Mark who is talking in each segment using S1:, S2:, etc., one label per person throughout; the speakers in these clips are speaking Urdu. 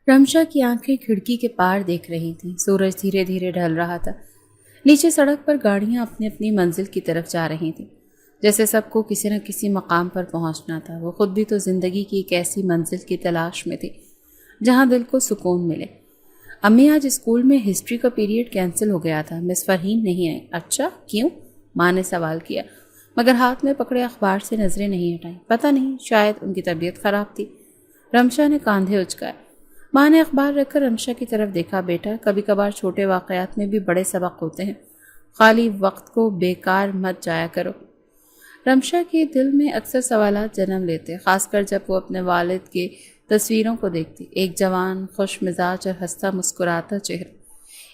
S1: رمشا کی آنکھیں کھڑکی کے پار دیکھ رہی تھیں۔ سورج دھیرے دھیرے ڈھل رہا تھا۔ نیچے سڑک پر گاڑیاں اپنی اپنی منزل کی طرف جا رہی تھیں، جیسے سب کو کسی نہ کسی مقام پر پہنچنا تھا۔ وہ خود بھی تو زندگی کی ایک ایسی منزل کی تلاش میں تھی جہاں دل کو سکون ملے۔ امی، آج اسکول میں ہسٹری کا پیریڈ کینسل ہو گیا تھا، مس فرحین نہیں آئی۔ اچھا، کیوں؟ ماں نے سوال کیا، مگر ہاتھ میں پکڑے اخبار سے نظریں نہیں ہٹائیں۔ پتہ نہیں، شاید ان کی طبیعت خراب تھی۔ رمشا نے کاندھے اچکائے۔ ماں نے اخبار رکھ کر رمشا کی طرف دیکھا۔ بیٹا، کبھی کبھار چھوٹے واقعات میں بھی بڑے سبق ہوتے ہیں، خالی وقت کو بیکار مت جایا کرو۔ رمشا کے دل میں اکثر سوالات جنم لیتے، خاص کر جب وہ اپنے والد کے تصویروں کو دیکھتی، ایک جوان، خوش مزاج اور ہنستا مسکراتا چہرہ۔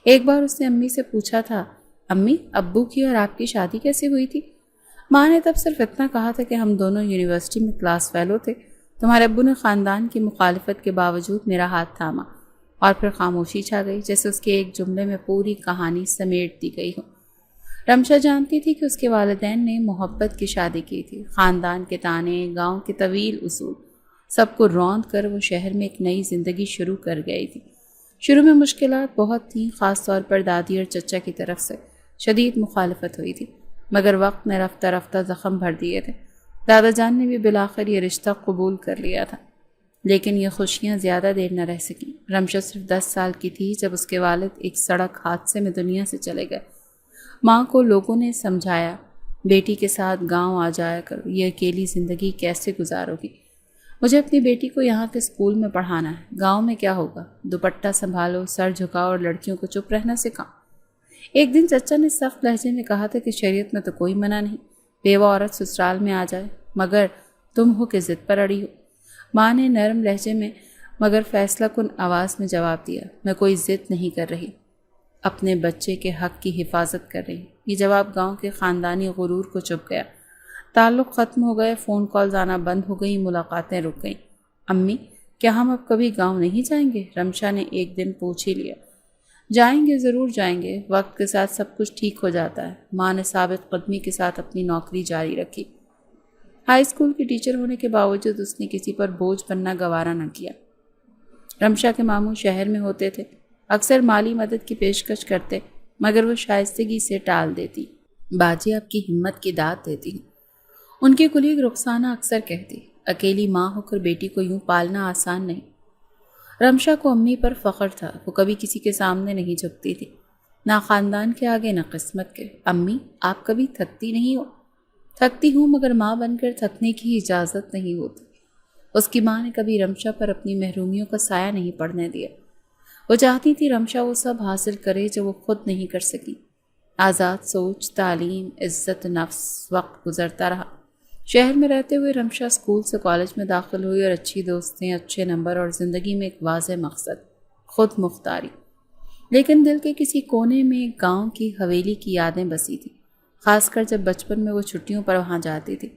S1: ایک بار اس نے امی سے پوچھا تھا، امی، ابو کی اور آپ کی شادی کیسے ہوئی تھی؟ ماں نے تب صرف اتنا کہا تھا کہ ہم دونوں یونیورسٹی میں کلاس فیلو تھے۔ تمہارے ابو نے خاندان کی مخالفت کے باوجود میرا ہاتھ تھاما، اور پھر خاموشی چھا گئی، جیسے اس کے ایک جملے میں پوری کہانی سمیٹ دی گئی ہو۔ رمشا جانتی تھی کہ اس کے والدین نے محبت کی شادی کی تھی۔ خاندان کے تانے، گاؤں کے طویل اصول، سب کو روند کر وہ شہر میں ایک نئی زندگی شروع کر گئی تھی۔ شروع میں مشکلات بہت تھیں، خاص طور پر دادی اور چچا کی طرف سے شدید مخالفت ہوئی تھی، مگر وقت نے رفتہ رفتہ زخم بھر دیے تھے۔ دادا جان نے بھی بالآخر یہ رشتہ قبول کر لیا تھا، لیکن یہ خوشیاں زیادہ دیر نہ رہ سکیں۔ رمشا صرف 10 سال کی تھی جب اس کے والد ایک سڑک حادثے میں دنیا سے چلے گئے۔ ماں کو لوگوں نے سمجھایا، بیٹی کے ساتھ گاؤں آ جایا کرو، یہ اکیلی زندگی کیسے گزارو گی؟ مجھے اپنی بیٹی کو یہاں کے اسکول میں پڑھانا ہے، گاؤں میں کیا ہوگا؟ دوپٹہ سنبھالو، سر جھکاؤ اور لڑکیوں کو چپ رہنا سکھاؤ۔ ایک دن چچا نے سخت لہجے میں کہا تھا کہ شریعت میں تو کوئی منع نہیں، بیوہ عورت سسرال میں آ جائے، مگر تم ہو کہ ضد پر اڑی ہو۔ ماں نے نرم لہجے میں مگر فیصلہ کن آواز میں جواب دیا، میں کوئی ضد نہیں کر رہی، اپنے بچے کے حق کی حفاظت کر رہی۔ یہ جواب گاؤں کے خاندانی غرور کو چپ گیا۔ تعلق ختم ہو گئے، فون کالز آنا بند ہو گئی، ملاقاتیں رک گئیں۔ امی، کیا ہم اب کبھی گاؤں نہیں جائیں گے؟ رمشا نے ایک دن پوچھ ہی لیا۔ جائیں گے، ضرور جائیں گے، وقت کے ساتھ سب کچھ ٹھیک ہو جاتا ہے۔ ماں نے ثابت قدمی کے ساتھ اپنی نوکری جاری رکھی۔ ہائی اسکول کی ٹیچر ہونے کے باوجود اس نے کسی پر بوجھ بننا گوارا نہ کیا۔ رمشا کے ماموں شہر میں ہوتے تھے، اکثر مالی مدد کی پیشکش کرتے، مگر وہ شائستگی سے ٹال دیتی۔ باجی آپ کی ہمت کی داد دیتی ہیں، ان کی کلیگ رخسانہ اکثر کہتی۔ اکیلی ماں ہو کر بیٹی کو یوں پالنا آسان نہیں۔ رمشا کو امی پر فخر تھا، وہ کبھی کسی کے سامنے نہیں جھکتی تھی، نہ خاندان کے آگے نہ قسمت کے۔ امی، آپ کبھی تھکتی نہیں ہو؟ تھکتی ہوں، مگر ماں بن کر تھکنے کی اجازت نہیں ہوتی۔ اس کی ماں نے کبھی رمشا پر اپنی محرومیوں کا سایہ نہیں پڑنے دیا۔ وہ چاہتی تھی رمشا وہ سب حاصل کرے جو وہ خود نہیں کر سکی۔ آزاد سوچ، تعلیم، عزت نفس۔ وقت گزرتا رہا۔ شہر میں رہتے ہوئے رمشا اسکول سے کالج میں داخل ہوئی، اور اچھی دوستیں، اچھے نمبر اور زندگی میں ایک واضح مقصد، خود مختاری۔ لیکن دل کے کسی کونے میں گاؤں کی حویلی کی یادیں بسی تھی، خاص کر جب بچپن میں وہ چھٹیوں پر وہاں جاتی تھی۔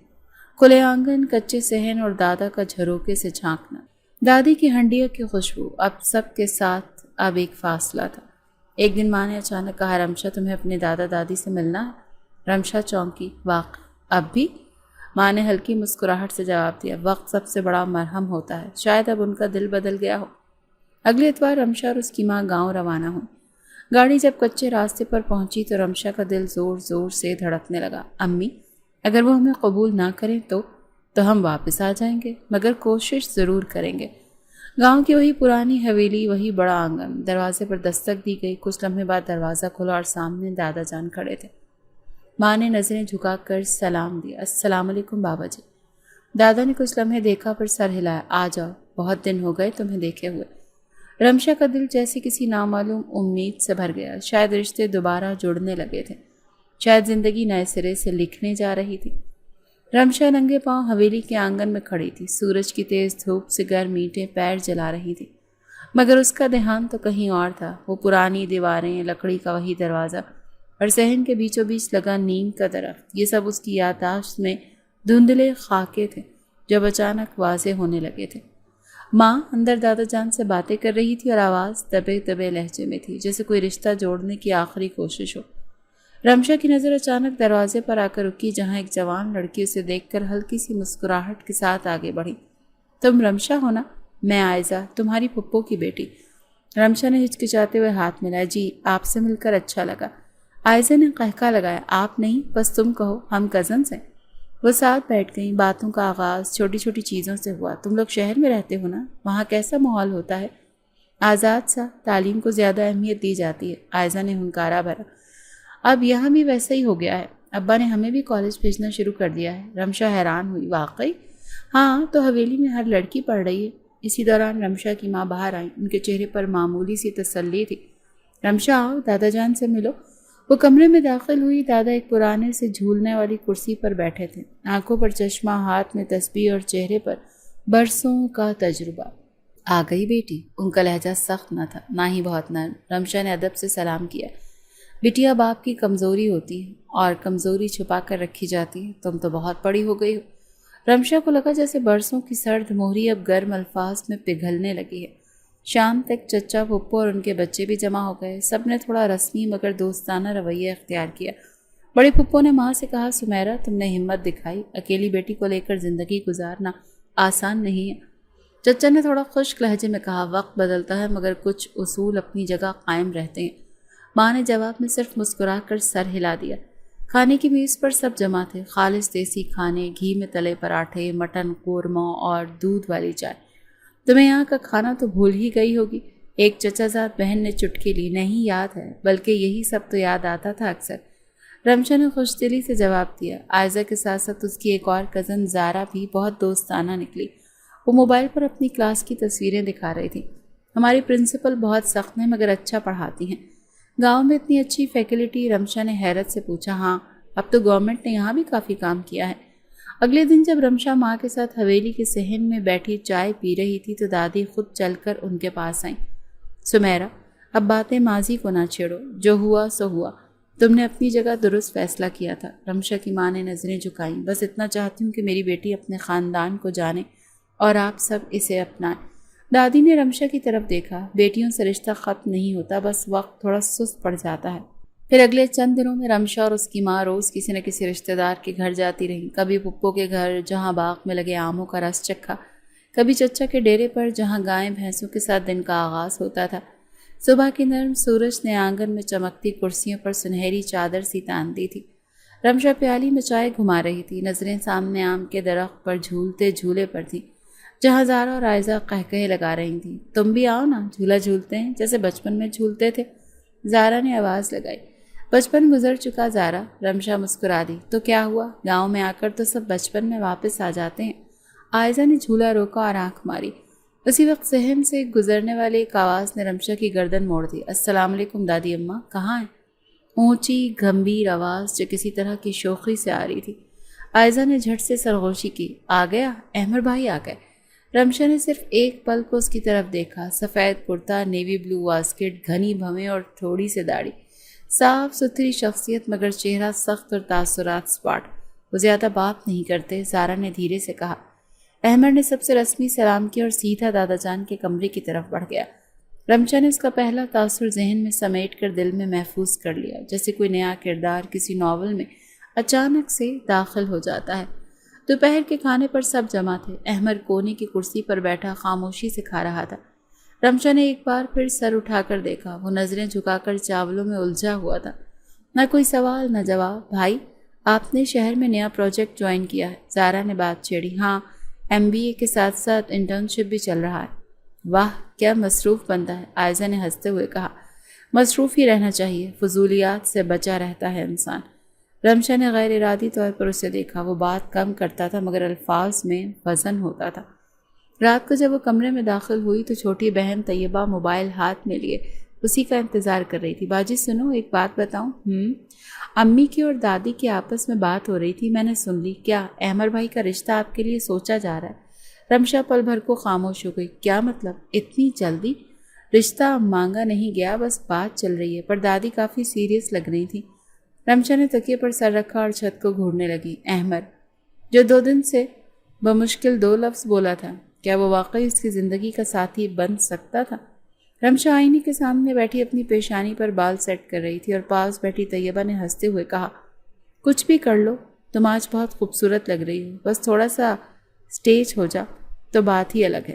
S1: کھلے آنگن، کچے صحن اور دادا کا جھروکے سے جھانکنا، دادی کی ہنڈیا کی خوشبو، اب سب کے ساتھ اب ایک فاصلہ تھا۔ ایک دن ماں نے اچانک کہا، رمشا تمہیں اپنے دادا دادی سے ملنا ہے؟ رمشا چونکی۔ واقعی؟ اب بھی؟ ماں نے ہلکی مسکراہٹ سے جواب دیا، وقت سب سے بڑا مرہم ہوتا ہے، شاید اب ان کا دل بدل گیا ہو۔ اگلے اتوار رمشا اور اس کی ماں گاؤں روانہ ہوئی۔ گاڑی جب کچے راستے پر پہنچی تو رمشا کا دل زور زور سے دھڑکنے لگا۔ امی، اگر وہ ہمیں قبول نہ کریں تو ہم واپس آ جائیں گے، مگر کوشش ضرور کریں گے۔ گاؤں کی وہی پرانی حویلی، وہی بڑا آنگن۔ دروازے پر دستک دی گئی، کچھ لمحے بعد دروازہ کھلا اور سامنے دادا جان کھڑے تھے۔ ماں نے نظریں جھکا کر سلام دیا، السلام علیکم بابا جی۔ دادا نے کچھ لمحے دیکھا پھر سر ہلایا، آ جاؤ، بہت دن ہو گئے تمہیں دیکھے ہوئے۔ رمشا کا دل جیسے کسی نامعلوم امید سے بھر گیا، شاید رشتے دوبارہ جڑنے لگے تھے، شاید زندگی نئے سرے سے لکھنے جا رہی تھی۔ رمشا ننگے پاؤں حویلی کے آنگن میں کھڑی تھی، سورج کی تیز دھوپ سے گرم اینٹیں پیر جلا رہی تھی، مگر اس کا دھیان تو کہیں اور تھا۔ وہ پرانی دیواریں، لکڑی کا وہی دروازہ اور صحن کے بیچوں بیچ لگا نیم کا درخت، یہ سب اس کی یادداشت میں دھندلے خاکے تھے جب اچانک واضح ہونے لگے تھے۔ ماں اندر دادا جان سے باتیں کر رہی تھی اور آواز دبے دبے لہجے میں تھی، جیسے کوئی رشتہ جوڑنے کی آخری کوشش ہو۔ رمشا کی نظر اچانک دروازے پر آ کر رکی، جہاں ایک جوان لڑکی اسے دیکھ کر ہلکی سی مسکراہٹ کے ساتھ آگے بڑھی۔ تم رمشا ہو نا؟ میں عائزہ، تمہاری پھپھو کی بیٹی۔ رمشا نے ہچکچاتے ہوئے ہاتھ ملایا۔ جی، آپ سے مل کر اچھا لگا۔ عائزہ نے قہقہ لگایا۔ آپ نہیں، بس تم کہو، ہم کزنز ہیں۔ وہ ساتھ بیٹھ گئیں۔ باتوں کا آغاز چھوٹی چھوٹی چیزوں سے ہوا۔ تم لوگ شہر میں رہتے ہو نا؟ وہاں کیسا ماحول ہوتا ہے؟ آزاد سا، تعلیم کو زیادہ اہمیت دی جاتی ہے، عائزہ نے ہنکارا بھرا۔ اب یہاں بھی ویسا ہی ہو گیا ہے، ابا نے ہمیں بھی کالج بھیجنا شروع کر دیا ہے۔ رمشا حیران ہوئی۔ واقعی؟ ہاں، تو حویلی میں ہر لڑکی پڑھ رہی ہے۔ اسی دوران رمشا کی ماں باہر آئیں۔ ان کے چہرے پر معمولی سی تسلی تھی۔ رمشا آؤ، دادا جان سے ملو۔ وہ کمرے میں داخل ہوئی۔ دادا ایک پرانے سے جھولنے والی کرسی پر بیٹھے تھے، آنکھوں پر چشمہ، ہاتھ میں تسبیح اور چہرے پر برسوں کا تجربہ۔ آ گئی بیٹی؟ ان کا لہجہ سخت نہ تھا، نہ ہی بہت نرم۔ رمشا نے ادب سے سلام کیا۔ بیٹیا، باپ کی کمزوری ہوتی ہے اور کمزوری چھپا کر رکھی جاتی ہے۔ تم تو بہت بڑی ہو گئی ہو۔ رمشا کو لگا جیسے برسوں کی سرد مہری اب گرم الفاظ میں پگھلنے لگی ہے۔ شام تک چچا، پھپھو اور ان کے بچے بھی جمع ہو گئے۔ سب نے تھوڑا رسمی مگر دوستانہ رویہ اختیار کیا۔ بڑی پھپھو نے ماں سے کہا، سمیرا، تم نے ہمت دکھائی، اکیلی بیٹی کو لے کر زندگی گزارنا آسان نہیں ہے۔ چچا نے تھوڑا خشک لہجے میں کہا، وقت بدلتا ہے مگر کچھ اصول اپنی جگہ قائم رہتے ہیں۔ ماں نے جواب میں صرف مسکرا کر سر ہلا دیا۔ کھانے کی میز پر سب جمع تھے، خالص دیسی کھانے، گھی میں تلے پراٹھے، مٹن قورمہ اور دودھ والی چائے۔ تمہیں یہاں کا کھانا تو بھول ہی گئی ہوگی، ایک چچا زاد بہن نے چٹکی لی۔ نہیں یاد ہے، بلکہ یہی سب تو یاد آتا تھا اکثر۔ رمشا نے خوش دلی سے جواب دیا۔ عائزہ کے ساتھ ساتھ اس کی ایک اور کزن زارا بھی بہت دوستانہ نکلی۔ وہ موبائل پر اپنی کلاس کی تصویریں دکھا رہی تھی۔ ہماری پرنسپل بہت سخت ہیں مگر اچھا پڑھاتی ہیں۔ گاؤں میں اتنی اچھی فیکلٹی؟ رمشا نے حیرت سے پوچھا۔ ہاں، اب تو گورنمنٹ نے یہاں بھی کافی کام کیا ہے۔ اگلے دن جب رمشا ماں کے ساتھ حویلی کے صحن میں بیٹھی چائے پی رہی تھی تو دادی خود چل کر ان کے پاس آئیں۔ سمیرا، اب باتیں ماضی کو نہ چھیڑو، جو ہوا سو ہوا۔ تم نے اپنی جگہ درست فیصلہ کیا تھا۔ رمشا کی ماں نے نظریں جھکائیں۔ بس اتنا چاہتی ہوں کہ میری بیٹی اپنے خاندان کو جانے اور آپ سب اسے اپنائیں۔ دادی نے رمشا کی طرف دیکھا۔ بیٹیوں سے رشتہ ختم نہیں ہوتا، بس وقت تھوڑا سست پڑ جاتا ہے۔ پھر اگلے چند دنوں میں رمشا اور اس کی ماں روز کسی نہ کسی رشتہ دار کے گھر جاتی رہیں۔ کبھی پھپھو کے گھر، جہاں باغ میں لگے آموں کا رس چکھا، کبھی چچا کے ڈیرے پر، جہاں گائیں بھینسوں کے ساتھ دن کا آغاز ہوتا تھا۔ صبح کی نرم سورج نے آنگن میں چمکتی کرسیوں پر سنہری چادر سی تان دی تھی۔ رمشا پیالی میں چائے گھما رہی تھی، نظریں سامنے آم کے درخت پر جھولتے جھولے پر تھیں، جہاں زارا اور عائزہ قہقہے لگا رہی تھیں۔ تم بھی آؤ نا، جھولا جھولتے ہیں جیسے بچپن میں جھولتے تھے۔ زارا نے آواز لگائی۔ بچپن گزر چکا زارا، رمشا مسکرا دی۔ تو کیا ہوا، گاؤں میں آ کر تو سب بچپن میں واپس آ جاتے ہیں۔ عائزہ نے جھولا روکا اور آنکھ ماری۔ اسی وقت صحن سے گزرنے والے ایک آواز نے رمشا کی گردن موڑ دی۔ السلام علیکم دادی اماں، کہاں ہیں؟ اونچی گمبھیر آواز جو کسی طرح کی شوخی سے آ رہی تھی۔ عائزہ نے جھٹ سے سرغوشی کی۔ آ گیا، احمر بھائی آ گئے۔ رمشا نے صرف ایک پل کو اس کی طرف دیکھا۔ سفید کرتا، نیوی بلو واسکٹ، گھنی بھویں اور تھوڑی سے داڑھی، صاف ستھری شخصیت مگر چہرہ سخت اور تاثرات سپاٹ۔ وہ زیادہ بات نہیں کرتے، زارا نے دھیرے سے کہا۔ احمد نے سب سے رسمی سلام کیا اور سیدھا دادا جان کے کمرے کی طرف بڑھ گیا۔ رمشا نے اس کا پہلا تاثر ذہن میں سمیٹ کر دل میں محفوظ کر لیا، جیسے کوئی نیا کردار کسی ناول میں اچانک سے داخل ہو جاتا ہے۔ دوپہر کے کھانے پر سب جمع تھے۔ احمد کونے کی کرسی پر بیٹھا خاموشی سے کھا رہا تھا۔ رمشا نے ایک بار پھر سر اٹھا کر دیکھا۔ وہ نظریں جھکا کر چاولوں میں الجھا ہوا تھا، نہ کوئی سوال نہ جواب۔ بھائی، آپ نے شہر میں نیا پروجیکٹ جوائن کیا ہے؟ زارا نے بات چھیڑی۔ ہاں، MBA کے ساتھ ساتھ انٹرنشپ بھی چل رہا ہے۔ واہ، کیا مصروف بندہ ہے، عائزہ نے ہنستے ہوئے کہا۔ مصروف ہی رہنا چاہیے، فضولیات سے بچا رہتا ہے انسان۔ رمشا نے غیر ارادی طور پر اسے دیکھا۔ وہ بات کم کرتا تھا مگر الفاظ میں وزن ہوتا تھا۔ رات کو جب وہ کمرے میں داخل ہوئی تو چھوٹی بہن طیبہ موبائل ہاتھ میں لیے اسی کا انتظار کر رہی تھی۔ باجی سنو، ایک بات بتاؤں؟ امی کی اور دادی کی آپس میں بات ہو رہی تھی، میں نے سن لی۔ کیا احمر بھائی کا رشتہ آپ کے لیے سوچا جا رہا ہے؟ رمشا پل بھر کو خاموش ہو گئی۔ کیا مطلب، اتنی جلدی؟ رشتہ مانگا نہیں گیا، بس بات چل رہی ہے، پر دادی کافی سیریس لگ رہی تھی۔ رمشا نے تکیے پر سر رکھا اور چھت کو گھورنے لگی۔ احمد، جو 2 دن سے بمشکل 2 لفظ بولا تھا، کیا وہ واقعی اس کی زندگی کا ساتھی بن سکتا تھا؟ رمشا آئینے کے سامنے بیٹھی اپنی پیشانی پر بال سیٹ کر رہی تھی اور پاس بیٹھی طیبہ نے ہنستے ہوئے کہا، کچھ بھی کر لو، تم آج بہت خوبصورت لگ رہی ہو، بس تھوڑا سا سٹیج ہو جا تو بات ہی الگ ہے۔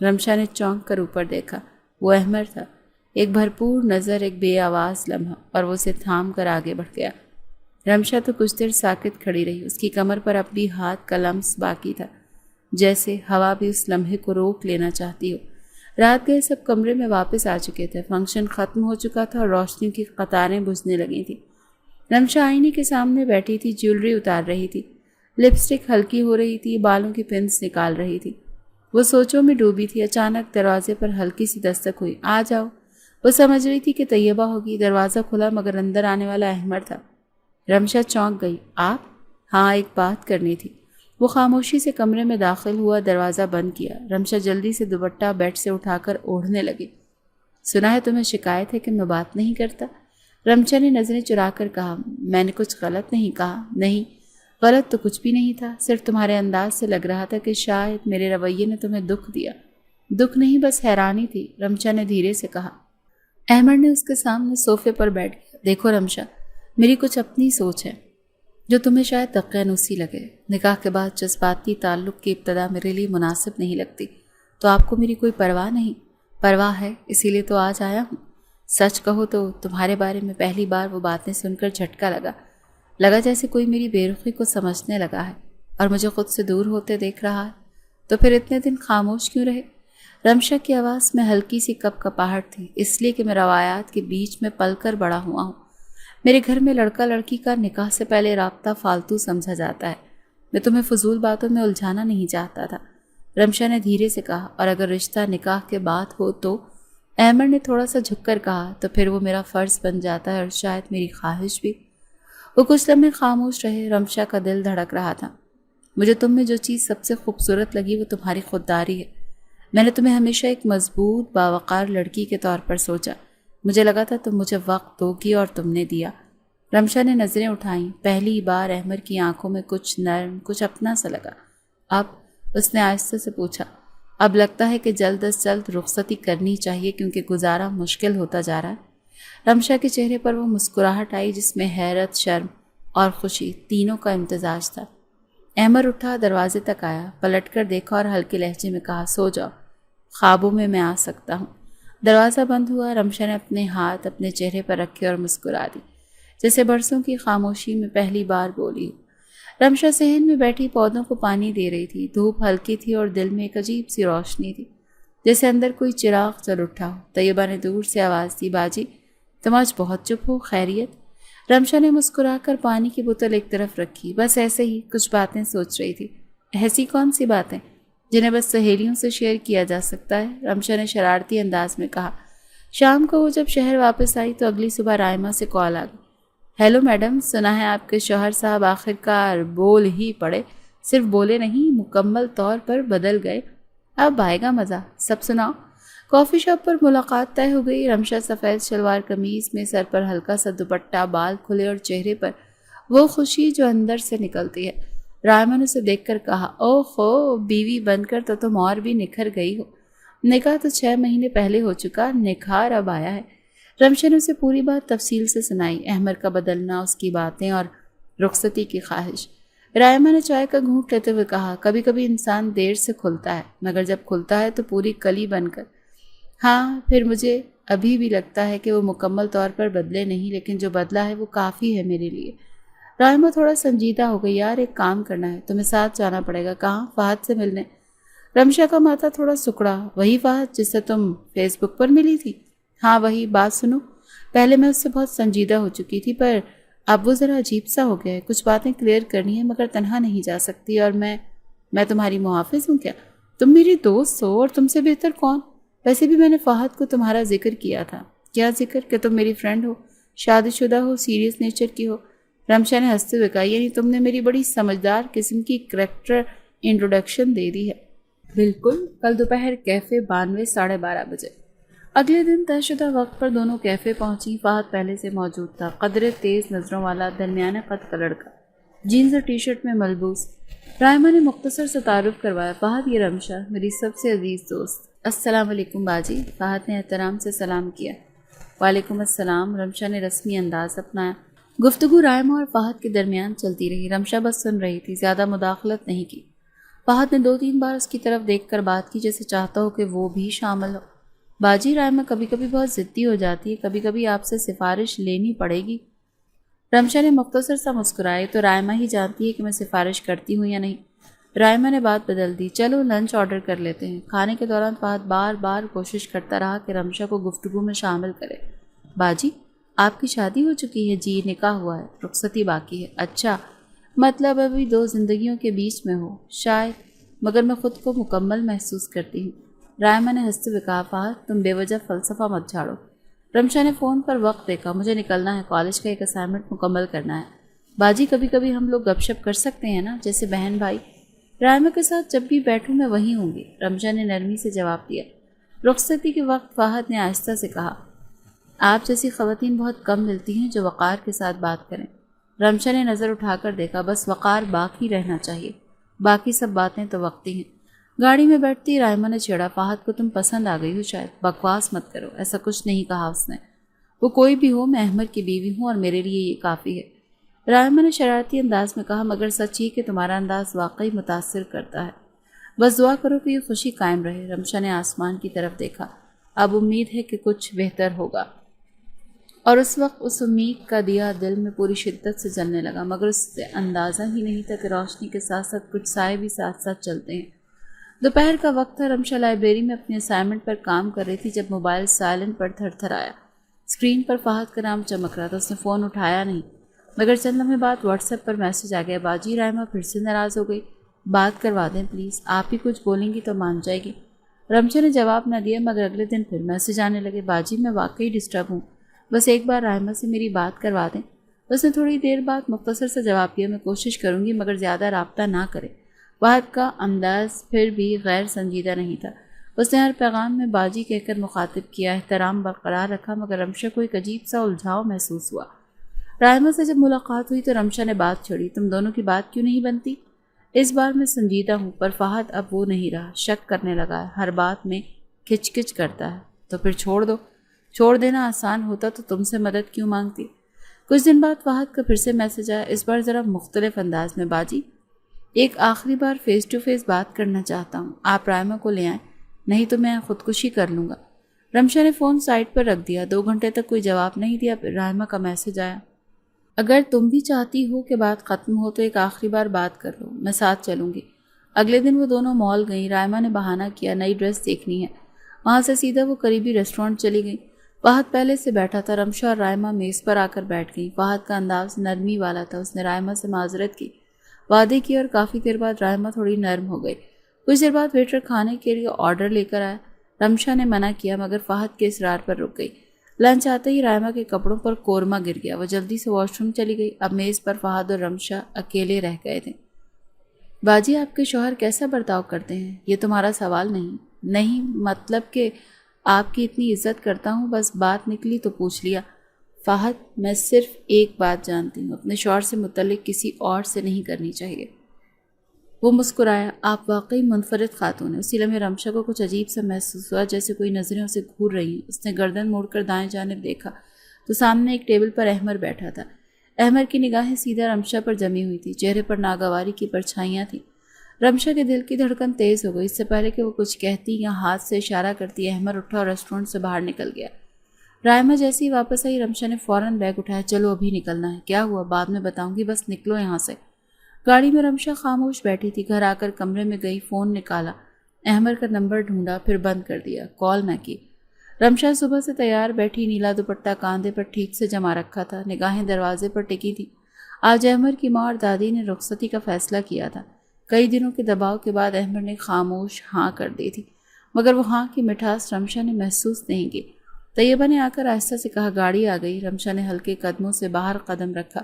S1: رمشا نے چونک کر اوپر دیکھا، وہ احمر تھا۔ ایک بھرپور نظر، ایک بے آواز لمحہ، اور وہ اسے تھام کر آگے بڑھ گیا۔ رمشا تو کچھ دیر ساکت کھڑی رہی، اس کی کمر پر اب بھی ہاتھ کا لمس باقی تھا، جیسے ہوا بھی اس لمحے کو روک لینا چاہتی ہو۔ رات گئے سب کمرے میں واپس آ چکے تھے، فنکشن ختم ہو چکا تھا اور روشنیوں کی قطاریں بجھنے لگی تھیں۔ رمشا آئینے کے سامنے بیٹھی تھی، جیولری اتار رہی تھی، لپسٹک ہلکی ہو رہی تھی، بالوں کی پنس نکال رہی تھی۔ وہ سوچوں میں ڈوبی تھی، اچانک دروازے پر ہلکی سی دستک ہوئی۔ آ جاؤ۔ وہ سمجھ رہی تھی کہ طیبہ ہوگی۔ دروازہ کھلا مگر اندر آنے والا احمر تھا۔ رمشا چونک گئی۔ آپ؟ ہاں، ایک بات کرنی تھی۔ وہ خاموشی سے کمرے میں داخل ہوا، دروازہ بند کیا۔ رمشا جلدی سے دوپٹہ بیڈ سے اٹھا کر اوڑھنے لگی۔ سنا ہے تمہیں شکایت ہے کہ میں بات نہیں کرتا؟ رمشا نے نظریں چرا کر کہا۔ میں نے کچھ غلط نہیں کہا۔ نہیں، غلط تو کچھ بھی نہیں تھا، صرف تمہارے انداز سے لگ رہا تھا کہ شاید میرے رویے نے تمہیں دکھ دیا۔ دکھ نہیں، بس حیرانی تھی، رمشا نے دھیرے سے کہا۔ احمد نے اس کے سامنے صوفے پر بیٹھ گیا۔ دیکھو رمشا، میری کچھ اپنی سوچ ہے جو تمہیں شاید دقیانوسی لگے۔ نکاح کے بعد جذباتی تعلق کی ابتدا میرے لیے مناسب نہیں لگتی، تو آپ کو میری کوئی پرواہ نہیں؟ پرواہ ہے، اسی لیے تو آج آیا ہوں۔ سچ کہو تو تمہارے بارے میں پہلی بار وہ باتیں سن کر جھٹکا لگا جیسے کوئی میری بے رخی کو سمجھنے لگا ہے اور مجھے خود سے دور ہوتے دیکھ رہا ہے۔ تو پھر اتنے دن خاموش کیوں رہے؟ رمشا کی آواز میں ہلکی سی کپکپاہٹ تھی۔ اس لیے کہ میں روایات کے بیچ میں پل کر بڑا ہوا ہوں۔ میرے گھر میں لڑکا لڑکی کا نکاح سے پہلے رابطہ فالتو سمجھا جاتا ہے۔ میں تمہیں فضول باتوں میں الجھانا نہیں چاہتا تھا، رمشا نے دھیرے سے کہا۔ اور اگر رشتہ نکاح کے بعد ہو تو؟ احمد نے تھوڑا سا جھک کر کہا۔ تو پھر وہ میرا فرض بن جاتا ہے اور شاید میری خواہش بھی۔ وہ کچھ لمحے خاموش رہے۔ رمشا کا دل دھڑک رہا تھا۔ مجھے تم میں جو چیز سب سے خوبصورت لگی وہ تمہاری خودداری ہے۔ میں نے تمہیں ہمیشہ ایک مضبوط باوقار لڑکی کے طور پر سوچا۔ مجھے لگا تھا تم مجھے وقت دو گی اور تم نے دیا۔ رمشا نے نظریں اٹھائیں۔ پہلی بار احمد کی آنکھوں میں کچھ نرم، کچھ اپنا سا لگا۔ اب؟ اس نے آہستہ سے پوچھا۔ اب لگتا ہے کہ جلد از جلد رخصتی کرنی چاہیے کیونکہ گزارا مشکل ہوتا جا رہا ہے۔ رمشا کے چہرے پر وہ مسکراہٹ آئی جس میں حیرت، شرم اور خوشی تینوں کا امتزاج تھا۔ احمد اٹھا، دروازے تک آیا، پلٹ کر دیکھا اور ہلکے لہجے میں کہا، سو جاؤ، خوابوں میں آ سکتا ہوں۔ دروازہ بند ہوا۔ رمشا نے اپنے ہاتھ اپنے چہرے پر رکھے اور مسکرا دی، جیسے برسوں کی خاموشی میں پہلی بار بولی ہو۔ رمشا صحن میں بیٹھی پودوں کو پانی دے رہی تھی۔ دھوپ ہلکی تھی اور دل میں ایک عجیب سی روشنی تھی، جیسے اندر کوئی چراغ جل اٹھا ہو۔ طیبہ نے دور سے آواز دی، باجی تم آج بہت چپ ہو، خیریت؟ رمشا نے مسکرا کر پانی کی بوتل ایک طرف رکھی۔ بس ایسے ہی کچھ باتیں سوچ رہی تھی۔ ایسی کون سی باتیں جنہیں بس سہیلیوں سے شیئر کیا جا سکتا ہے؟ رمشا نے شرارتی انداز میں کہا۔ شام کو وہ جب شہر واپس آئی تو اگلی صبح رائمہ سے کال آ گئی۔ ہیلو میڈم، سنا ہے آپ کے شوہر صاحب آخر کار بول ہی پڑے، صرف بولے نہیں، مکمل طور پر بدل گئے۔ اب آئے گا مزہ، سب سناؤ۔ کافی شاپ پر ملاقات طے ہو گئی۔ رمشا سفید شلوار قمیض میں، سر پر ہلکا سا دوپٹہ، بال کھلے اور چہرے پر وہ خوشی جو اندر سے نکلتی ہے۔ رائمہ نے اسے دیکھ کر کہا، او خو، بیوی بن کر تو تم اور بھی نکھر گئی ہو۔ نکاح تو 6 مہینے پہلے ہو چکا، نکھار اب آیا ہے۔ رمشا نے اسے پوری بات تفصیل سے سنائی، احمد کا بدلنا، اس کی باتیں اور رخصتی کی خواہش۔ رائمہ نے چائے کا گھونٹ لیتے ہوئے کہا، کبھی کبھی انسان دیر سے کھلتا ہے، مگر جب کھلتا ہے تو پوری کلی بن کر۔ ہاں، پھر مجھے ابھی بھی لگتا ہے کہ وہ مکمل طور پر بدلے نہیں، لیکن جو بدلا ہے وہ کافی ہے میرے لیے۔ رائمہ تھوڑا سنجیدہ ہو گئی۔ یار ایک کام کرنا ہے، تمہیں ساتھ جانا پڑے گا۔ کہاں؟ فہد سے ملنے۔ رمشا کا ماتھا تھوڑا سکڑا۔ وہی فہد جس سے تم فیس بک پر ملی تھی؟ ہاں وہی۔ بات سنو، پہلے میں اس سے بہت سنجیدہ ہو چکی تھی، پر اب وہ ذرا عجیب سا ہو گیا ہے۔ کچھ باتیں کلیئر کرنی ہے مگر تنہا نہیں جا سکتی، اور میں تمہاری محافظ ہوں کیا؟ تم میری دوست ہو، اور تم سے بہتر کون؟ ویسے بھی میں نے فہد کو تمہارا ذکر کیا تھا۔ کیا ذکر؟ کہ تم میری فرینڈ ہو، شادی شدہ ہو، سیریس نیچر کی ہو۔ رمشا نے ہنستے ہوئے کہا، یعنی تم نے میری بڑی سمجھدار قسم کی کریکٹر انٹروڈکشن دے دی ہے۔ بالکل، کل دوپہر کیفے 92 12:30 بجے۔ اگلے دن طے شدہ وقت پر دونوں کیفے پہنچی۔ فہد پہلے سے موجود تھا، قدرے تیز نظروں والا، درمیانے قد کا لڑکا، جینز اور ٹی شرٹ میں ملبوس۔ رائمہ نے مختصر سے تعارف کروایا، فہد یہ رمشا، میری سب سے عزیز دوست۔ السلام علیکم باجی، فہد نے احترام سے سلام کیا۔ وعلیکم السلام، رمشا نے رسمی انداز اپنایا۔ گفتگو رائمہ اور فہد کے درمیان چلتی رہی۔ رمشا بس سن رہی تھی، زیادہ مداخلت نہیں کی۔ فہد نے 2-3 بار اس کی طرف دیکھ کر بات کی، جیسے چاہتا ہو کہ وہ بھی شامل ہو۔ باجی، رائمہ کبھی کبھی بہت ضدی ہو جاتی ہے، کبھی کبھی آپ سے سفارش لینی پڑے گی۔ رمشا نے مختصر سا مسکرایا، تو رائمہ ہی جانتی ہے کہ میں سفارش کرتی ہوں یا نہیں۔ رائمہ نے بات بدل دی، چلو لنچ آرڈر کر لیتے ہیں۔ کھانے کے دوران فہد بار بار کوشش کرتا رہا کہ رمشا کو گفتگو میں شامل کرے۔ باجی، آپ کی شادی ہو چکی ہے؟ جی، نکاح ہوا ہے، رخصتی باقی ہے۔ اچھا، مطلب ابھی 2 زندگیوں کے بیچ میں ہو؟ شاید، مگر میں خود کو مکمل محسوس کرتی ہوں۔ رائمہ نے ہنستے ہوئے کہا، فہد تم بے وجہ فلسفہ مت جھاڑو۔ رمشا نے فون پر وقت دیکھا، مجھے نکلنا ہے، کالج کا ایک اسائنمنٹ مکمل کرنا ہے۔ باجی، کبھی کبھی ہم لوگ گپ شپ کر سکتے ہیں نا، جیسے بہن بھائی۔ رائمہ کے ساتھ جب بھی بیٹھوں میں وہیں ہوں گی، رمشا نے نرمی سے جواب دیا۔ رخصتی کے وقت فہد نے آہستہ سے کہا، آپ جیسی خواتین بہت کم ملتی ہیں جو وقار کے ساتھ بات کریں۔ رمشا نے نظر اٹھا کر دیکھا، بس وقار باقی رہنا چاہیے، باقی سب باتیں تو وقتی ہیں۔ گاڑی میں بیٹھتی رائمہ نے چھیڑا، فہد کو تم پسند آ گئی ہو شاید، بکواس مت کرو، ایسا کچھ نہیں کہا اس نے۔ وہ کوئی بھی ہو، میں احمد کی بیوی ہوں اور میرے لیے یہ کافی ہے۔ رائمہ نے شرارتی انداز میں کہا، مگر سچ ہی کہ تمہارا انداز واقعی متاثر کرتا ہے، بس دعا کرو کہ یہ خوشی قائم رہے۔ رمشا نے آسمان کی طرف دیکھا، اب امید ہے کہ کچھ بہتر ہوگا، اور اس وقت اس امید کا دیا دل میں پوری شدت سے جلنے لگا، مگر اس سے اندازہ ہی نہیں تھا کہ روشنی کے ساتھ ساتھ کچھ سائے بھی ساتھ ساتھ چلتے ہیں۔ دوپہر کا وقت تھا، رمشا لائبریری میں اپنے اسائنمنٹ پر کام کر رہی تھی جب موبائل سائلنٹ پر تھر تھر آیا۔ اسکرین پر فہد کا نام چمک رہا تھا، اس نے فون اٹھایا نہیں، مگر چند لمحے بعد واٹس ایپ پر میسج آ گیا، باجی رائمہ پھر سے ناراض ہو گئی، بات کروا دیں پلیز، آپ ہی کچھ بولیں گی تو مان جائے گی۔ رمشا نے جواب نہ دیا، مگر اگلے دن پھر میسج آنے لگے، باجی میں واقعی ڈسٹرب ہوں، بس ایک بار رائمہ سے میری بات کروا دیں۔ اس نے تھوڑی دیر بعد مختصر سے جواب دیا، میں کوشش کروں گی مگر زیادہ رابطہ نہ کرے۔ فہد کا انداز پھر بھی غیر سنجیدہ نہیں تھا، اس نے ہر پیغام میں باجی کہہ کر مخاطب کیا، احترام برقرار رکھا، مگر رمشا کو ایک عجیب سا الجھاؤ محسوس ہوا۔ رائمہ سے جب ملاقات ہوئی تو رمشا نے بات چھڑی، تم دونوں کی بات کیوں نہیں بنتی؟ اس بار میں سنجیدہ ہوں، پر فہد اب وہ نہیں رہا، شک کرنے لگا ہے، ہر بات میں کھچ کچ کرتا ہے۔ تو پھر چھوڑ دو، چھوڑ دینا آسان ہوتا تو تم سے مدد کیوں مانگتی؟ کچھ دن بعد فہد کا پھر سے میسج آیا، اس بار ذرا مختلف انداز میں، باجی ایک آخری بار فیس ٹو فیس بات کرنا چاہتا ہوں، آپ رائمہ کو لے آئیں، نہیں تو میں خودکشی کر لوں گا۔ رمشا نے فون سائڈ پر رکھ دیا، 2 گھنٹے تک کوئی جواب نہیں دیا، پھر رائمہ کا میسج آیا، اگر تم بھی چاہتی ہو کہ بات ختم ہو تو ایک آخری بار بات کر لو، میں ساتھ چلوں گی۔ اگلے دن وہ دونوں مال گئیں، رائمہ نے بہانہ کیا نئی ڈریس دیکھنی ہے، وہاں سے سیدھا وہ قریبی ریسٹورنٹ چلی گئی۔ فہد پہلے سے بیٹھا تھا، رمشا اور رائمہ میز پر آ کر بیٹھ گئیں۔ فہد کا انداز نرمی والا تھا، اس نے رائمہ سے معذرت کی، وعدے کی، اور کافی دیر بعد رائمہ تھوڑی نرم ہو گئی۔ کچھ دیر بعد ویٹر کھانے کے لیے آرڈر لے کر آیا، رمشا نے منع کیا مگر فہد کے اصرار پر رک گئی۔ لنچ آتے ہی رائمہ کے کپڑوں پر قورمہ گر گیا، وہ جلدی سے واش روم چلی گئی۔ اب میز پر فہد اور رمشا اکیلے رہ گئے تھے۔ باجی آپ کے شوہر کیسا برتاؤ کرتے ہیں؟ یہ تمہارا سوال نہیں؟ نہیں، مطلب کہ آپ کی اتنی عزت کرتا ہوں، بس بات نکلی تو پوچھ لیا۔ فہد میں صرف ایک بات جانتی ہوں، اپنے شوہر سے متعلق کسی اور سے نہیں کرنی چاہیے۔ وہ مسکرایا، آپ واقعی منفرد خاتون ہیں۔ اسی لمحے رمشا کو کچھ عجیب سا محسوس ہوا، جیسے کوئی نظریں اسے گھور رہی ہیں۔ اس نے گردن موڑ کر دائیں جانب دیکھا تو سامنے ایک ٹیبل پر احمر بیٹھا تھا۔ احمر کی نگاہیں سیدھا رمشا پر جمی ہوئی تھی، چہرے پر ناگواری کی پرچھائیاں تھیں۔ رمشا کے دل کی دھڑکن تیز ہو گئی، اس سے پہلے کہ وہ کچھ کہتی یا ہاتھ سے اشارہ کرتی، احمر اٹھا اور ریسٹورنٹ سے باہر نکل گیا۔ رائمہ جیسے ہی واپس آئی، رمشا نے فوراً بیگ اٹھایا، چلو ابھی نکلنا ہے۔ کیا ہوا؟ بعد میں بتاؤں گی، بس نکلو یہاں سے۔ گاڑی میں رمشا خاموش بیٹھی تھی، گھر آ کر کمرے میں گئی، فون نکالا، احمر کا نمبر ڈھونڈا، پھر بند کر دیا، کال نہ کی۔ رمشا صبح سے تیار بیٹھی، نیلا دوپٹہ کاندھے پر ٹھیک سے جما رکھا تھا، نگاہیں دروازے پر ٹکی تھی۔ آج احمر کی ماں اور دادی نے رخصتی کا فیصلہ کیا تھا۔ کئی دنوں کے دباؤ کے بعد احمر نے خاموش ہاں کر دی تھی، مگر وہ ہاں کی مٹھاس رمشا نے محسوس نہیں کی۔ طیبہ نے آ کر آہستہ سے کہا، گاڑی آ گئی۔ رمشا نے ہلکے قدموں سے باہر قدم رکھا۔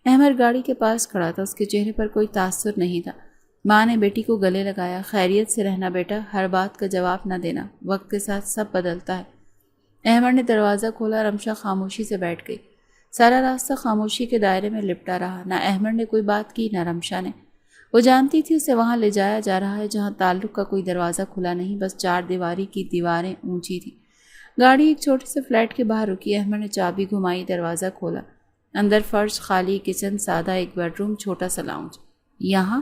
S1: احمر گاڑی کے پاس کھڑا تھا، اس کے چہرے پر کوئی تاثر نہیں تھا۔ ماں نے بیٹی کو گلے لگایا، خیریت سے رہنا بیٹا، ہر بات کا جواب نہ دینا، وقت کے ساتھ سب بدلتا ہے۔ احمر نے دروازہ کھولا، رمشا خاموشی سے بیٹھ گئی۔ سارا راستہ خاموشی کے دائرے میں لپٹا رہا، نہ احمر نے کوئی بات کی نہ رمشا نے۔ وہ جانتی تھی اسے وہاں لے جایا جا رہا ہے جہاں تعلق کا کوئی دروازہ کھلا نہیں، بس 4 دیواری کی دیواریں اونچی تھیں۔ گاڑی ایک چھوٹے سے فلیٹ کے باہر رکی، احمر نے چابی گھمائی، دروازہ کھولا۔ اندر فرش خالی، کچن سادہ، ایک بیڈ روم، چھوٹا سا لاؤنج۔ یہاں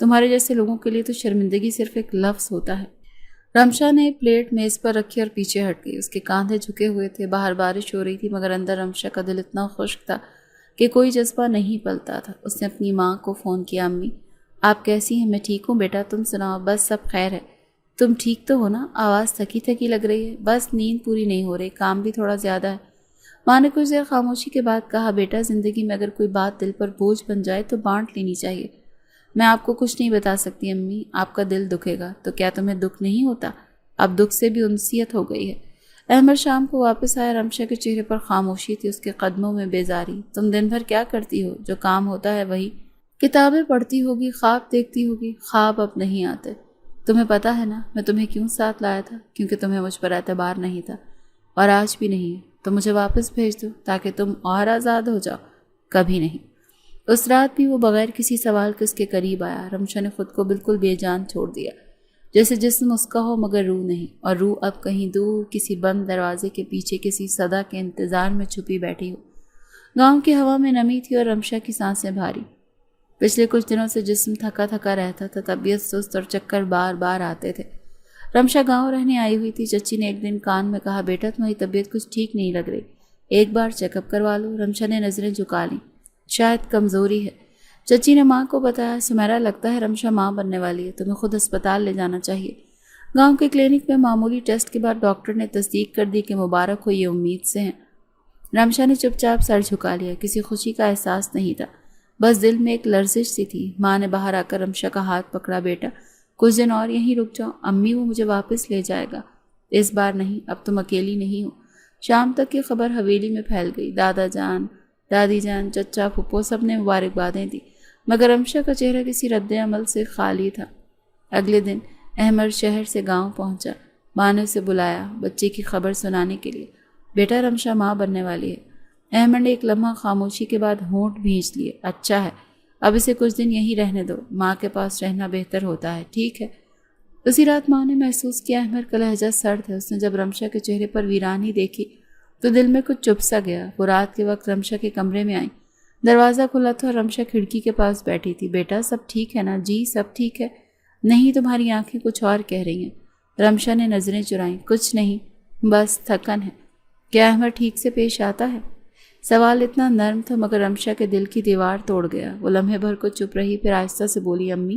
S1: تمہارے جیسے لوگوں کے لیے تو شرمندگی صرف ایک لفظ ہوتا ہے۔ رمشا نے پلیٹ میز پر رکھی اور پیچھے ہٹ گئی۔ اس کے کاندھے جھکے ہوئے تھے، باہر بارش ہو رہی تھی، مگر اندر رمشا کا دل اتنا خشک تھا کہ کوئی جذبہ نہیں پلتا تھا۔ اس نے اپنی ماں کو فون کیا، امی آپ کیسی ہیں؟ میں ٹھیک ہوں بیٹا، تم سناؤ؟ بس سب خیر ہے۔ تم ٹھیک تو ہو نا؟ آواز تھکی تھکی لگ رہی ہے۔ بس نیند پوری نہیں ہو رہی، کام بھی تھوڑا زیادہ ہے۔ ماں نے کچھ دیر خاموشی کے بعد کہا، بیٹا زندگی میں اگر کوئی بات دل پر بوجھ بن جائے تو بانٹ لینی چاہیے۔ میں آپ کو کچھ نہیں بتا سکتی امی، آپ کا دل دکھے گا۔ تو کیا تمہیں دکھ نہیں ہوتا؟ اب دکھ سے بھی انسیت ہو گئی ہے۔ احمد شام کو واپس آیا۔ رمشا کے چہرے پر خاموشی تھی، اس کے قدموں میں بیزاری۔ تم دن بھر کیا کرتی ہو؟ جو کام ہوتا ہے وہی۔ کتابیں پڑھتی ہوگی، خواب دیکھتی ہوگی۔ خواب اب نہیں آتے۔ تمہیں پتا ہے نا میں تمہیں کیوں ساتھ لایا تھا؟ کیونکہ تمہیں مجھ پر اعتبار نہیں تھا، اور آج بھی نہیں ہے۔ تو مجھے واپس بھیج دو تاکہ تم اور آزاد ہو جاؤ۔ کبھی نہیں۔ اس رات بھی وہ بغیر کسی سوال کے اس کے قریب آیا۔ رمشا نے خود کو بالکل بے جان چھوڑ دیا، جیسے جسم اس کا ہو مگر روح نہیں، اور روح اب کہیں دور کسی بند دروازے کے پیچھے کسی صدا کے انتظار میں چھپی بیٹھی ہو۔ گاؤں کی ہوا میں نمی تھی اور رمشا کی سانسیں بھاری۔ پچھلے کچھ دنوں سے جسم تھکا تھکا رہتا تھا، طبیعت سست اور چکر بار بار آتے تھے۔ رمشا گاؤں رہنے آئی ہوئی تھی۔ چچی نے ایک دن کان میں کہا، بیٹا تمہاری طبیعت کچھ ٹھیک نہیں لگ رہی، ایک بار چیک اپ کروا لو۔ رمشا نے نظریں جھکا لیں، شاید کمزوری ہے۔ چچی نے ماں کو بتایا، سمیرا لگتا ہے رمشا ماں بننے والی ہے، تمہیں خود اسپتال لے جانا چاہیے۔ گاؤں کے کلینک میں معمولی ٹیسٹ کے بعد ڈاکٹر نے تصدیق کر دی کہ مبارک ہو، یہ امید سے ہیں۔ رمشا نے چپ چاپ سر جھکا لیا، کسی خوشی کا احساس نہیں تھا، بس دل میں ایک لرزش سی تھی۔ ماں نے باہر آ کر رمشا کا ہاتھ پکڑا، بیٹا کچھ دن اور یہیں رک جاؤ، امی وہ مجھے واپس لے جائے گا۔ اس بار نہیں، اب تم اکیلی نہیں ہو۔ شام تک یہ خبر حویلی میں پھیل گئی۔ دادا جان، دادی جان، چچا، پھپھو سب نے مبارکبادیں دی، مگر رمشا کا چہرہ کسی رد عمل سے خالی تھا۔ اگلے دن احمد شہر سے گاؤں پہنچا۔ ماں نے اسے بلایا بچے کی خبر سنانے کے لیے۔ بیٹا رمشا ماں بننے والی ہے۔ احمد نے ایک لمحہ خاموشی کے بعد ہونٹ بھینچ لیے۔ اچھا ہے، اب اسے کچھ دن یہیں رہنے دو، ماں کے پاس رہنا بہتر ہوتا ہے، ٹھیک ہے؟ اسی رات ماں نے محسوس کیا احمد کا لہجہ سرد ہے۔ اس نے جب رمشا کے چہرے پر ویرانی دیکھی تو دل میں کچھ چپ سا گیا۔ وہ رات کے وقت رمشا کے کمرے میں آئی۔ دروازہ کھلا تھا اور رمشا کھڑکی کے پاس بیٹھی تھی۔ بیٹا سب ٹھیک ہے نا؟ جی سب ٹھیک ہے۔ نہیں، تمہاری آنکھیں کچھ اور کہہ رہی ہیں۔ رمشا نے نظریں چرائیں۔ کچھ نہیں، بس تھکن ہے۔ کیا احمد ٹھیک سے پیش آتا ہے؟ سوال اتنا نرم تھا مگر رمشا کے دل کی دیوار توڑ گیا۔ وہ لمحے بھر کو چپ رہی، پھر آہستہ سے بولی، امی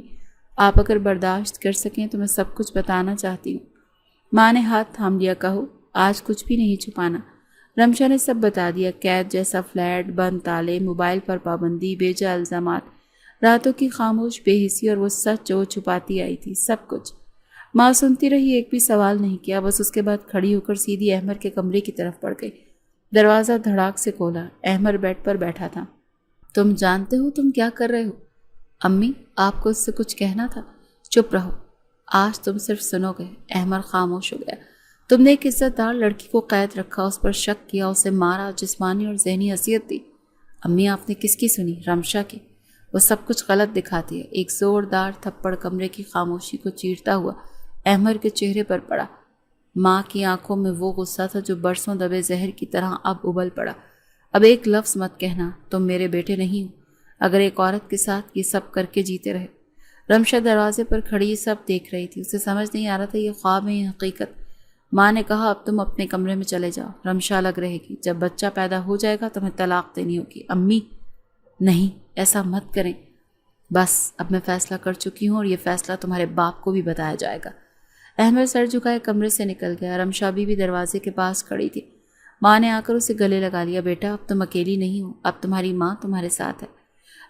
S1: آپ اگر برداشت کر سکیں تو میں سب کچھ بتانا چاہتی ہوں۔ ماں نے ہاتھ تھام لیا، کہو، آج کچھ بھی نہیں چھپانا۔ رمشا نے سب بتا دیا، قید جیسا فلیٹ، بند تالے، موبائل پر پابندی، بے جا الزامات، راتوں کی خاموش بے حسی اور وہ سچ جو چھپاتی آئی تھی، سب کچھ۔ ماں سنتی رہی، ایک بھی سوال نہیں کیا، بس اس کے بعد کھڑی ہو کر سیدھی احمد کے کمرے کی طرف بڑھ گئی۔ دروازہ دھڑاک سے کھولا۔ احمد بیڈ پر بیٹھا تھا۔ تم جانتے ہو تم کیا کر رہے ہو؟ امی آپ کو اس سے کچھ کہنا تھا۔ چپ رہو، آج تم صرف سنو گے۔ احمد خاموش ہو گیا۔ تم نے ایک عزت دار لڑکی کو قید رکھا، اس پر شک کیا، اسے مارا، جسمانی اور ذہنی اذیت دی۔ امی آپ نے کس کی سنی؟ رمشا کی۔ وہ سب کچھ غلط دکھاتی ہے۔ ایک زوردار تھپڑ کمرے کی خاموشی کو چیرتا ہوا احمد کے چہرے پر پڑا۔ ماں کی آنکھوں میں وہ غصہ تھا جو برسوں دبے زہر کی طرح اب ابل پڑا۔ اب ایک لفظ مت کہنا، تم میرے بیٹے نہیں ہو، اگر ایک عورت کے ساتھ یہ سب کر کے جیتے رہے۔ رمشا دروازے پر کھڑی سب دیکھ رہی تھی، اسے سمجھ نہیں آ رہا تھا یہ خواب ہے یا حقیقت۔ ماں نے کہا، اب تم اپنے کمرے میں چلے جاؤ، رمشا الگ رہے گی، جب بچہ پیدا ہو جائے گا تمہیں طلاق دینی ہوگی۔ امی نہیں، ایسا مت کریں، بس اب میں فیصلہ کر چکی ہوں اور یہ فیصلہ تمہارے باپ کو بھی بتایا جائے گا۔ احمد سر جھکائے کمرے سے نکل گیا۔ رمشا بھی دروازے کے پاس کھڑی تھی۔ ماں نے آ کر اسے گلے لگا لیا، بیٹا اب تم اکیلی نہیں ہو، اب تمہاری ماں تمہارے ساتھ ہے۔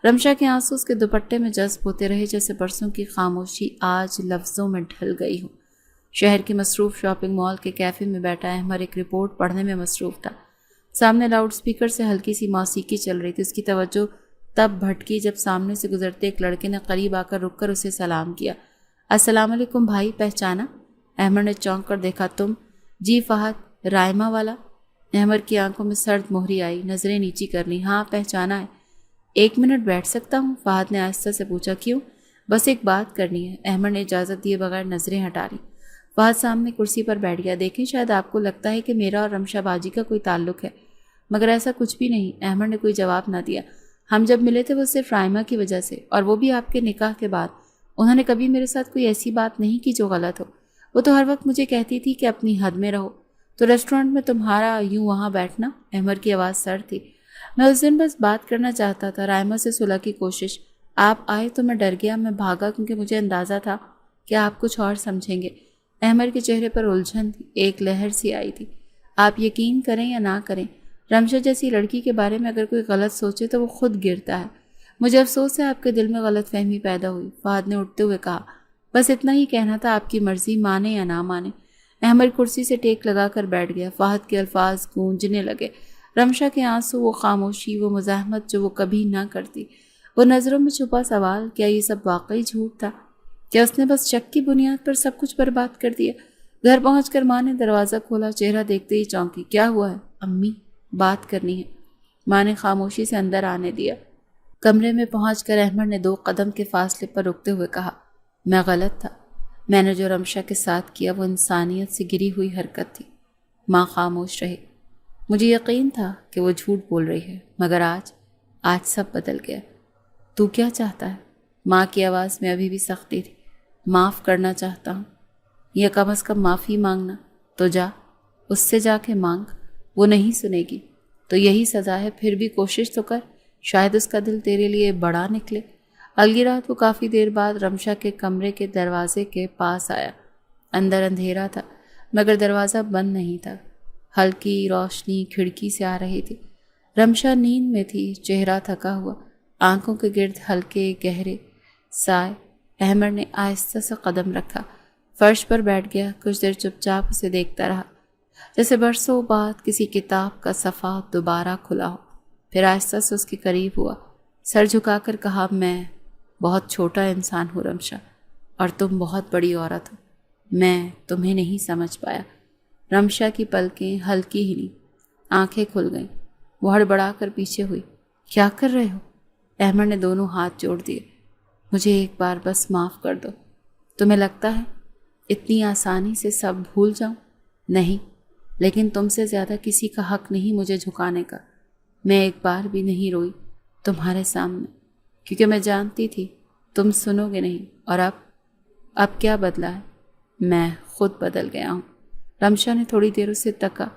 S1: رمشا کے آنسو اس کے دوپٹے میں جذب ہوتے رہے، جیسے برسوں کی خاموشی آج لفظوں میں ڈھل گئی ہو۔ شہر کے مصروف شاپنگ مال کے کیفے میں بیٹھا احمد ایک رپورٹ پڑھنے میں مصروف تھا۔ سامنے لاؤڈ سپیکر سے ہلکی سی موسیقی چل رہی تھی۔ اس کی توجہ تب بھٹکی جب سامنے سے گزرتے ایک لڑکے نے قریب آ کر رک کر اسے سلام کیا۔ السلام علیکم بھائی، پہچانا؟ احمد نے چونک کر دیکھا، تم؟ جی فہد، رائمہ والا۔ احمد کی آنکھوں میں سرد مہری آئی، نظریں نیچی کر لی۔ ہاں پہچانا ہے۔ ایک منٹ بیٹھ سکتا ہوں؟ فہد نے آہستہ سے پوچھا۔ کیوں؟ بس ایک بات کرنی ہے۔ احمد نے اجازت دیے بغیر نظریں ہٹا لی۔ فہد سامنے کرسی پر بیٹھ گیا۔ دیکھیں، شاید آپ کو لگتا ہے کہ میرا اور رمشا باجی کا کوئی تعلق ہے، مگر ایسا کچھ بھی نہیں۔ احمد نے کوئی جواب نہ دیا۔ ہم جب ملے تھے وہ صرف رائمہ کی وجہ سے، اور وہ بھی آپ کے نکاح کے بعد۔ انہوں نے کبھی میرے ساتھ کوئی ایسی بات نہیں کی جو غلط ہو. وہ تو ہر وقت مجھے کہتی تھی کہ اپنی حد میں رہو. تو ریسٹورنٹ میں تمہارا یوں وہاں بیٹھنا. احمد کی آواز سرد تھی. میں اس دن بس بات کرنا چاہتا تھا، رائمہ سے صلح کی کوشش. آپ آئے تو میں ڈر گیا، میں بھاگا کیونکہ مجھے اندازہ تھا کہ آپ کچھ اور سمجھیں گے. احمد کے چہرے پر الجھن تھی، ایک لہر سی آئی تھی. آپ یقین کریں یا نہ کریں، رمشہ جیسی لڑکی کے بارے میں اگر کوئی غلط سوچے تو وہ خود گرتا ہے. مجھے افسوس ہے آپ کے دل میں غلط فہمی پیدا ہوئی. فہد نے اٹھتے ہوئے کہا. بس اتنا ہی کہنا تھا، آپ کی مرضی، مانے یا نہ مانے. احمد کرسی سے ٹیک لگا کر بیٹھ گیا. فہد کے الفاظ گونجنے لگے. رمشہ کے آنسو، وہ خاموشی، وہ مزاحمت جو وہ کبھی نہ کرتی، وہ نظروں میں چھپا سوال، کیا یہ سب واقعی جھوٹ تھا؟ کیا اس نے بس شک کی بنیاد پر سب کچھ برباد کر دیا؟ گھر پہنچ کر ماں نے دروازہ کھولا. چہرہ دیکھتے ہی چونکی. کیا ہوا ہے امی؟ بات کرنی ہے. ماں نے خاموشی سے اندر آنے دیا. کمرے میں پہنچ کر احمد نے 2 قدم کے فاصلے پر رکتے ہوئے کہا. میں غلط تھا. میں نے جو رمشہ کے ساتھ کیا وہ انسانیت سے گری ہوئی حرکت تھی. ماں خاموش رہی. مجھے یقین تھا کہ وہ جھوٹ بول رہی ہے، مگر آج سب بدل گیا. تو کیا چاہتا ہے؟ ماں کی آواز میں ابھی بھی سختی تھی. معاف کرنا چاہتا ہوں، یا کم از کم معافی مانگنا. تو جا، اس سے جا کے مانگ. وہ نہیں سنے گی تو یہی سزا ہے. پھر بھی کوشش تو کر، شاید اس کا دل تیرے لیے بڑا نکلے. اگلی رات وہ کافی دیر بعد رمشہ کے کمرے کے دروازے کے پاس آیا. اندر اندھیرا تھا مگر دروازہ بند نہیں تھا. ہلکی روشنی کھڑکی سے آ رہی تھی. رمشہ نیند میں تھی، چہرہ تھکا ہوا، آنکھوں کے گرد ہلکے گہرے سائے. احمد نے آہستہ سے قدم رکھا، فرش پر بیٹھ گیا. کچھ دیر چپ چاپ اسے دیکھتا رہا، جیسے برسوں بعد کسی کتاب کا صفحہ دوبارہ کھلا ہو. پھر آہستہ سے اس کے قریب ہوا، سر جھکا کر کہا. میں بہت چھوٹا انسان ہوں رمشہ، اور تم بہت بڑی عورت ہو. میں تمہیں نہیں سمجھ پایا. رمشہ کی پلکیں ہلکی ہلی، آنکھیں کھل گئیں. وہ ہڑبڑا کر پیچھے ہوئی. کیا کر رہے ہو؟ احمد نے دونوں ہاتھ جوڑ دیے. مجھے ایک بار بس معاف کر دو. تمہیں لگتا ہے اتنی آسانی سے سب بھول جاؤں؟ نہیں، لیکن تم سے زیادہ کسی کا حق نہیں مجھے جھکانے کا. میں ایک بار بھی نہیں روئی تمہارے سامنے، کیونکہ میں جانتی تھی تم سنو گے نہیں. اور اب کیا بدلا ہے؟ میں خود بدل گیا ہوں. رمشہ نے تھوڑی دیر اسے تکا،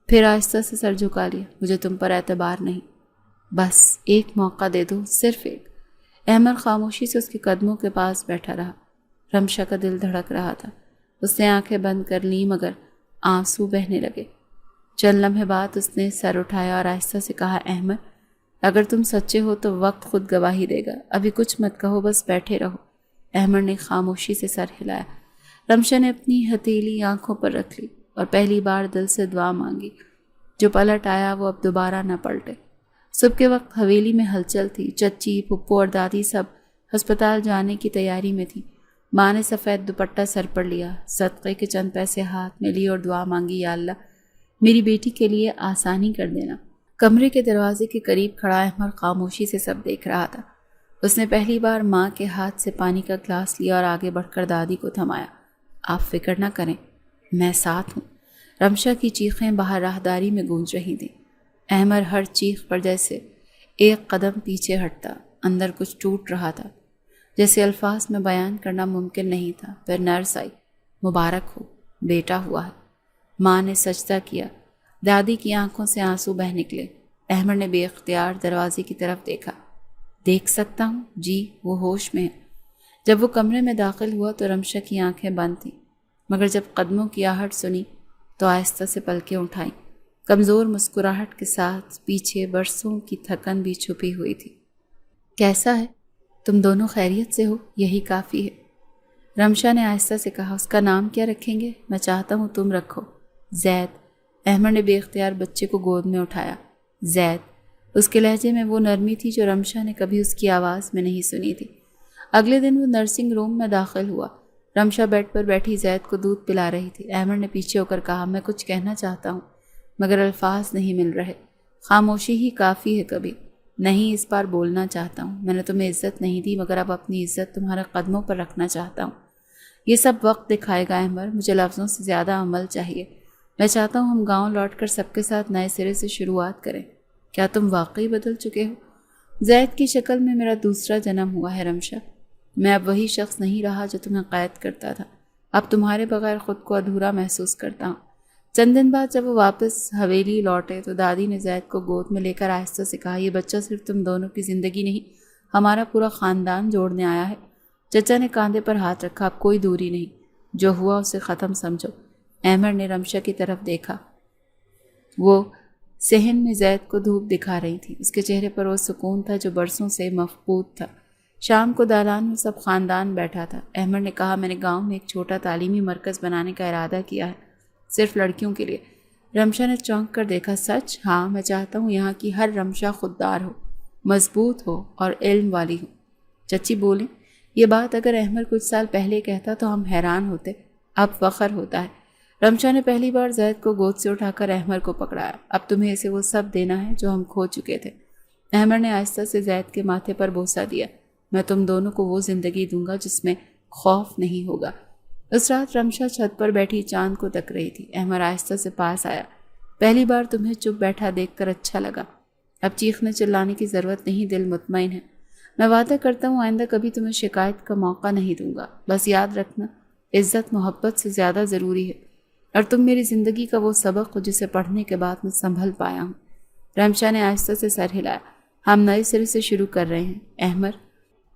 S1: پھر آہستہ سے سر جھکا لیا. مجھے تم پر اعتبار نہیں. بس ایک موقع دے دو، صرف ایک. احمد خاموشی سے اس کے قدموں کے پاس بیٹھا رہا. رمشہ کا دل دھڑک رہا تھا. اس نے آنکھیں بند کر لیں مگر آنسو بہنے لگے. چند لمحے بعد اس نے سر اٹھایا اور آہستہ سے کہا. احمد، اگر تم سچے ہو تو وقت خود گواہی دے گا. ابھی کچھ مت کہو، بس بیٹھے رہو. احمد نے خاموشی سے سر ہلایا. رمشہ نے اپنی ہتھیلی آنکھوں پر رکھ لی اور پہلی بار دل سے دعا مانگی. جو پلٹ آیا وہ اب دوبارہ نہ پلٹے. صبح کے وقت حویلی میں ہلچل تھی. چچی، پھپھو اور دادی سب ہسپتال جانے کی تیاری میں تھی. ماں نے سفید دوپٹہ سر پر لیا، صدقے کے چند پیسے ہاتھ میں لیے اور دعا مانگی. یا اللہ، میری بیٹی کے لیے آسانی کر دینا. کمرے کے دروازے کے قریب کھڑا احمد خاموشی سے سب دیکھ رہا تھا. اس نے پہلی بار ماں کے ہاتھ سے پانی کا گلاس لیا اور آگے بڑھ کر دادی کو تھمایا. آپ فکر نہ کریں، میں ساتھ ہوں. رمشہ کی چیخیں باہر راہداری میں گونج رہی تھیں. احمد ہر چیخ پر جیسے ایک قدم پیچھے ہٹتا. اندر کچھ ٹوٹ رہا تھا، جیسے الفاظ میں بیان کرنا ممکن نہیں تھا. پھر نرس آئی. مبارک ہو، بیٹا ہوا ہے. ماں نے سجدہ کیا. دادی کی آنکھوں سے آنسو بہہ نکلے. احمد نے بے اختیار دروازے کی طرف دیکھا. دیکھ سکتا ہوں؟ جی. وہ ہوش میں ہے. جب وہ کمرے میں داخل ہوا تو رمشہ کی آنکھیں بند تھیں، مگر جب قدموں کی آہٹ سنی تو آہستہ سے پلکیں اٹھائیں. کمزور مسکراہٹ کے ساتھ پیچھے برسوں کی تھکن بھی چھپی ہوئی تھی. کیسا ہے؟ تم دونوں خیریت سے ہو؟ یہی کافی ہے. رمشہ نے آہستہ سے کہا. اس کا نام کیا رکھیں گے؟ میں چاہتا ہوں تم رکھو. زید. احمد نے بے اختیار بچے کو گود میں اٹھایا. زید. اس کے لہجے میں وہ نرمی تھی جو رمشہ نے کبھی اس کی آواز میں نہیں سنی تھی. اگلے دن وہ نرسنگ روم میں داخل ہوا. رمشہ بیڈ پر بیٹھی زید کو دودھ پلا رہی تھی. احمد نے پیچھے ہو کر کہا. میں کچھ کہنا چاہتا ہوں مگر الفاظ نہیں مل رہے. خاموشی ہی کافی ہے کبھی. نہیں، اس بار بولنا چاہتا ہوں. میں نے تمہیں عزت نہیں دی مگر اب اپنی عزت تمہارے قدموں پر رکھنا چاہتا ہوں. یہ سب وقت دکھائے گا احمد. مجھے لفظوں سے زیادہ عمل چاہیے. میں چاہتا ہوں ہم گاؤں لوٹ کر سب کے ساتھ نئے سرے سے شروعات کریں. کیا تم واقعی بدل چکے ہو؟ زید کی شکل میں میرا دوسرا جنم ہوا ہے رمشہ. میں اب وہی شخص نہیں رہا جو تمہیں قید کرتا تھا، اب تمہارے بغیر خود کو ادھورا محسوس کرتا ہوں۔ چند دن بعد جب وہ واپس حویلی لوٹے تو دادی نے زید کو گود میں لے کر آہستہ سے کہا، یہ بچہ صرف تم دونوں کی زندگی نہیں، ہمارا پورا خاندان جوڑنے آیا ہے۔ چچا نے کاندھے پر ہاتھ رکھا، اب کوئی دوری نہیں، جو ہوا اسے ختم سمجھو۔ احمد نے رمشا کی طرف دیکھا، وہ صحن میں زید کو دھوپ دکھا رہی تھی، اس کے چہرے پر وہ سکون تھا جو برسوں سے مفقود تھا۔ شام کو دالان میں سب خاندان بیٹھا تھا۔ احمد نے کہا، میں نے گاؤں میں ایک چھوٹا تعلیمی مرکز بنانے کا ارادہ کیا ہے، صرف لڑکیوں کے لیے۔ رمشا نے چونک کر دیکھا، سچ؟ ہاں، میں چاہتا ہوں یہاں کی ہر رمشا خوددار ہو، مضبوط ہو اور علم والی ہو۔ چچی بولیں، یہ بات اگر احمد کچھ سال پہلے کہتا تو ہم حیران ہوتے، اب فخر ہوتا ہے۔ رمشا نے پہلی بار زید کو گود سے اٹھا کر احمد کو پکڑایا، اب تمہیں اسے وہ سب دینا ہے جو ہم کھو چکے تھے۔ احمد نے آہستہ سے زید کے ماتھے پر بوسہ دیا، میں تم دونوں کو وہ زندگی دوں گا جس میں خوف نہیں ہوگا۔ اس رات رمشا چھت پر بیٹھی چاند کو تک رہی تھی۔ احمد آہستہ سے پاس آیا، پہلی بار تمہیں چپ بیٹھا دیکھ کر اچھا لگا، اب چیخنے چلانے کی ضرورت نہیں، دل مطمئن ہے۔ میں وعدہ کرتا ہوں آئندہ کبھی تمہیں شکایت کا موقع نہیں دوں گا، بس یاد رکھنا عزت محبت سے زیادہ ضروری ہے، اور تم میری زندگی کا وہ سبق ہو جسے پڑھنے کے بعد میں سنبھل پایا ہوں۔ رمشا نے آہستہ سے سر ہلایا، ہم نئے سرے سے شروع کر رہے ہیں احمد،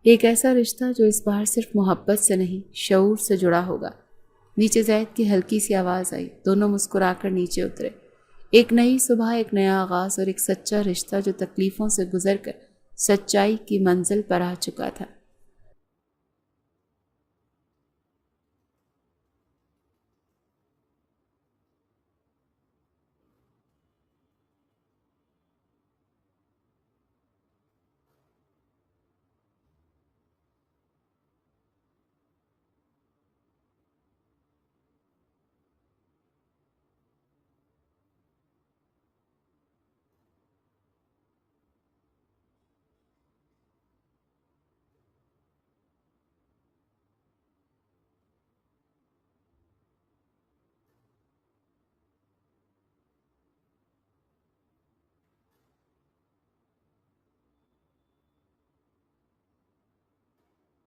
S1: ایک ایسا رشتہ جو اس بار صرف محبت سے نہیں شعور سے جڑا ہوگا۔ نیچے زید کی ہلکی سی آواز آئی، دونوں مسکرا کر نیچے اترے۔ ایک نئی صبح، ایک نیا آغاز اور ایک سچا رشتہ جو تکلیفوں سے گزر کر سچائی کی منزل پر آ چکا تھا۔